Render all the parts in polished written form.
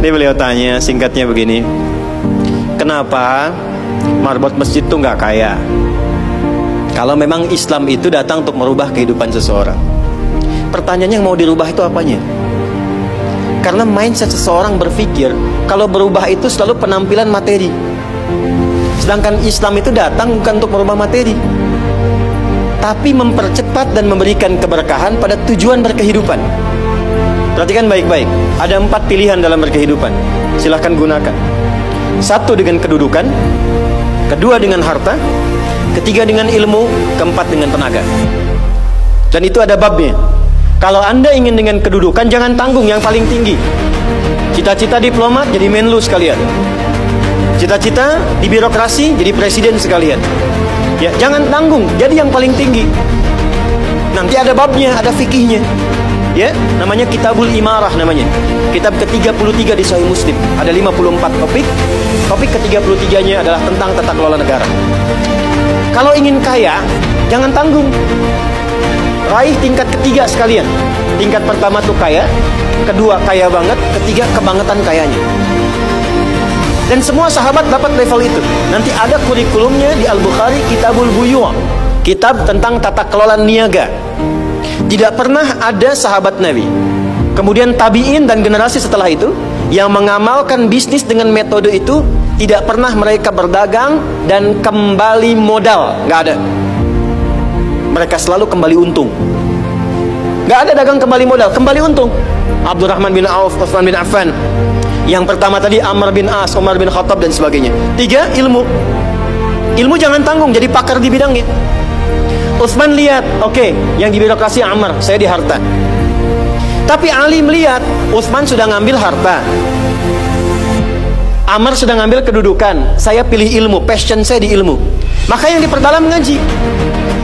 Jadi beliau tanya, singkatnya begini, kenapa marbot masjid itu nggak kaya? Kalau memang Islam itu datang untuk merubah kehidupan seseorang, pertanyaannya yang mau dirubah itu apanya? Karena mindset seseorang berpikir kalau berubah itu selalu penampilan materi. Sedangkan Islam itu datang bukan untuk merubah materi, tapi mempercepat dan memberikan keberkahan pada tujuan berkehidupan. Perhatikan baik-baik, ada 4 pilihan dalam berkehidupan. Silahkan gunakan. 1 dengan kedudukan, 2 dengan harta, 3 dengan ilmu, 4 dengan tenaga. Dan itu ada babnya. Kalau Anda ingin dengan kedudukan, jangan tanggung yang paling tinggi. Cita-cita diplomat, jadi menlu sekalian. Cita-cita di birokrasi, jadi presiden sekalian. Ya, jangan tanggung, jadi yang paling tinggi. Nanti ada babnya, ada fikihnya. Ya, namanya Kitabul Imarah namanya. Kitab ke-33 di Sahih Muslim. Ada 54 topik. Topik ke-33-nya adalah tentang tata kelola negara. Kalau ingin kaya, jangan tanggung. Raih tingkat ketiga sekalian. Tingkat pertama tuh kaya, kedua kaya banget, ketiga kebangetan kayanya. Dan semua sahabat dapat level itu. Nanti ada kurikulumnya di Al-Bukhari, Kitabul Buyu', kitab tentang tata kelola niaga. Tidak pernah ada sahabat Nabi, kemudian tabi'in dan generasi setelah itu yang mengamalkan bisnis dengan metode itu. Tidak pernah mereka berdagang dan kembali modal, nggak ada. Mereka selalu kembali untung. Nggak ada dagang kembali modal, kembali untung. Abdurrahman bin Auf, Utsman bin Affan. Yang pertama tadi Amr bin As, Umar bin Khattab dan sebagainya. 3, ilmu. Ilmu jangan tanggung, jadi pakar di bidangnya. Utsman lihat, oke, yang di birokrasi Amr, saya di harta. Tapi Ali melihat, Utsman sudah ngambil harta, Amr sudah ngambil kedudukan, saya pilih ilmu, passion saya di ilmu. Maka yang diperdalam ngaji.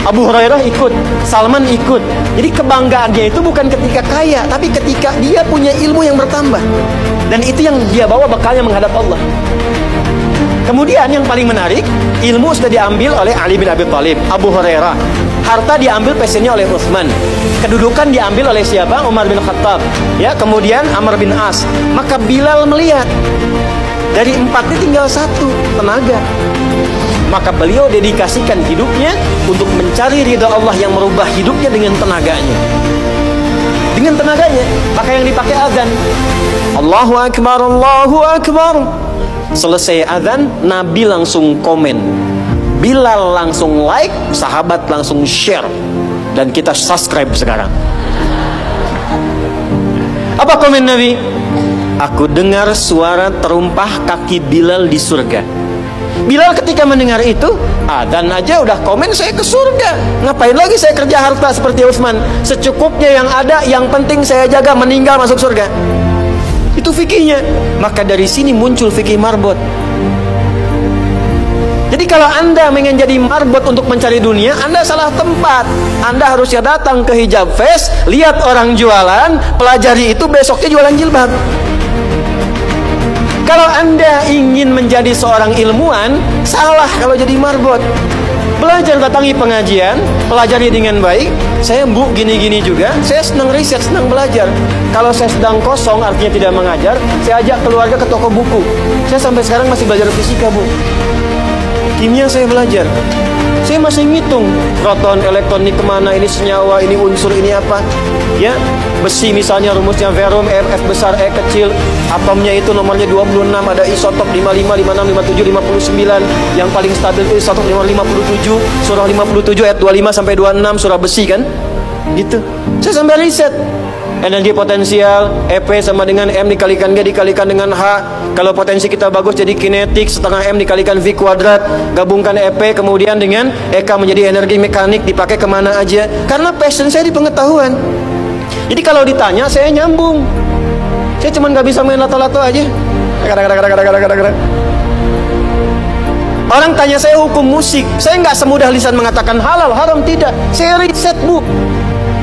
Abu Hurairah ikut, Salman ikut. Jadi kebanggaannya itu bukan ketika kaya, tapi ketika dia punya ilmu yang bertambah. Dan itu yang dia bawa bekalnya menghadap Allah. Kemudian yang paling menarik, ilmu sudah diambil oleh Ali bin Abi Thalib, Abu Hurairah. Harta diambil passionnya oleh Utsman. Kedudukan diambil oleh siapa? Umar bin Khattab. Ya, kemudian Amr bin As. Maka Bilal melihat, dari 4 ini tinggal 1, tenaga. Maka beliau dedikasikan hidupnya untuk mencari ridha Allah yang merubah hidupnya dengan tenaganya. Dengan tenaganya, maka yang dipakai azan. Allahu Akbar, Allahu Akbar. Selesai azan, Nabi langsung komen, Bilal langsung like, sahabat langsung share, dan kita subscribe sekarang. Apa komen Nabi? Aku dengar suara terumpah kaki Bilal di surga. Bilal ketika mendengar itu, adzan aja udah komen saya ke surga. Ngapain lagi saya kerja harta seperti Utsman? Secukupnya yang ada, yang penting saya jaga, meninggal masuk surga. Itu fikihnya. Maka dari sini muncul fikih marbot. Jadi kalau Anda ingin jadi marbot untuk mencari dunia, Anda salah tempat. Anda harusnya datang ke Hijab Fest, lihat orang jualan, pelajari itu, besoknya jualan jilbab. Kalau Anda ingin menjadi seorang ilmuwan, salah kalau jadi marbot. Belajar, datangi pengajian, pelajari dengan baik. Saya Bu gini-gini juga, saya senang riset, senang belajar. Kalau saya sedang kosong, artinya tidak mengajar, saya ajak keluarga ke toko buku. Saya sampai sekarang masih belajar fisika Bu. Kimia saya belajar. Saya masih ngitung proton, elektron, ini kemana, ini senyawa, ini unsur, ini apa. Ya, besi misalnya rumusnya verum, F besar, E kecil. Atomnya itu nomornya 26, ada isotop 55, 56, 57, 59. Yang paling stabil itu isotop 57, surah 57 ayat 25 sampai 26, surah besi kan. Gitu. Saya sampai riset. Energi potensial, EP sama dengan M dikalikan G dikalikan dengan H. Kalau potensi kita bagus jadi kinetik, setengah M dikalikan V kuadrat. Gabungkan EP kemudian dengan EK menjadi energi mekanik, dipakai kemana aja. Karena passion saya di pengetahuan. Jadi kalau ditanya saya nyambung. Saya cuma nggak bisa main lato-lato aja. Orang tanya saya hukum musik, saya nggak semudah lisan mengatakan halal, haram, tidak. Saya riset Bu.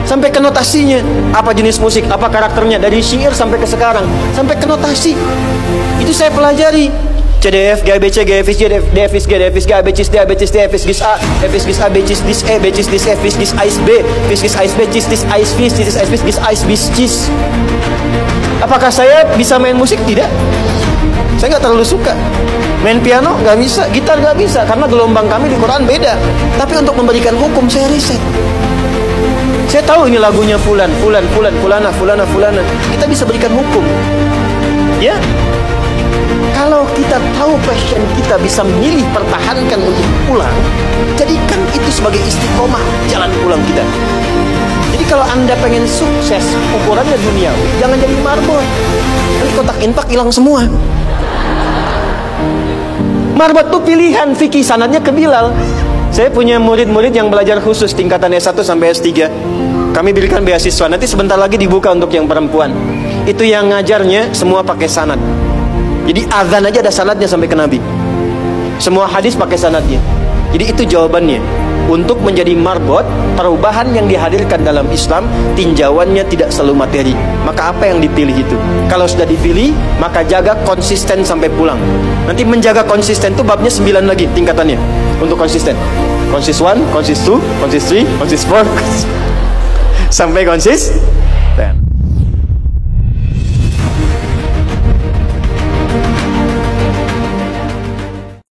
Sampai ke notasinya, apa jenis musik, apa karakternya, dari syair sampai ke sekarang, sampai ke notasi. Itu saya pelajari. CDF, GABC, GFIS, DFIS, G, DFIS, G, ABCIS, D, ABCIS, D, FIS, GIS A, FIS, GIS A, BCIS, DIS E, BCIS, DIS E, FIS, GIS AIS B, FIS, GIS AIS B, CIS, DIS AIS FIS, CIS, AIS FIS, GIS AIS BIS, CIS. Apakah saya bisa main musik? Tidak. Saya nggak terlalu suka. Main piano nggak bisa, gitar nggak bisa, karena gelombang kami di Quran beda. Tapi untuk memberikan hukum saya riset. Saya tahu ini lagunya fulan, fulana. Kita bisa berikan hukum. Ya. Kalau kita tahu passion kita, bisa memilih, pertahankan untuk pulang, jadikan itu sebagai istiqomah jalan pulang kita. Jadi kalau Anda pengen sukses, ukurannya duniawi, jangan jadi marbot. Nanti kotak infak hilang semua. Marbot itu pilihan, fikih sanadnya ke Bilal. Saya punya murid-murid yang belajar khusus tingkatan S1 sampai S3. Kami berikan beasiswa, nanti sebentar lagi dibuka untuk yang perempuan. Itu yang ngajarnya semua pakai sanad. Jadi azan aja ada sanadnya sampai ke Nabi. Semua hadis pakai sanadnya. Jadi itu jawabannya. Untuk menjadi marbot, perubahan yang dihadirkan dalam Islam, tinjauannya tidak selalu materi. Maka apa yang dipilih itu? Kalau sudah dipilih, maka jaga konsisten sampai pulang. Nanti menjaga konsisten itu babnya 9 lagi tingkatannya. Untuk konsisten, konsis 1, konsis 2, konsis 3, konsis 4 sampai konsis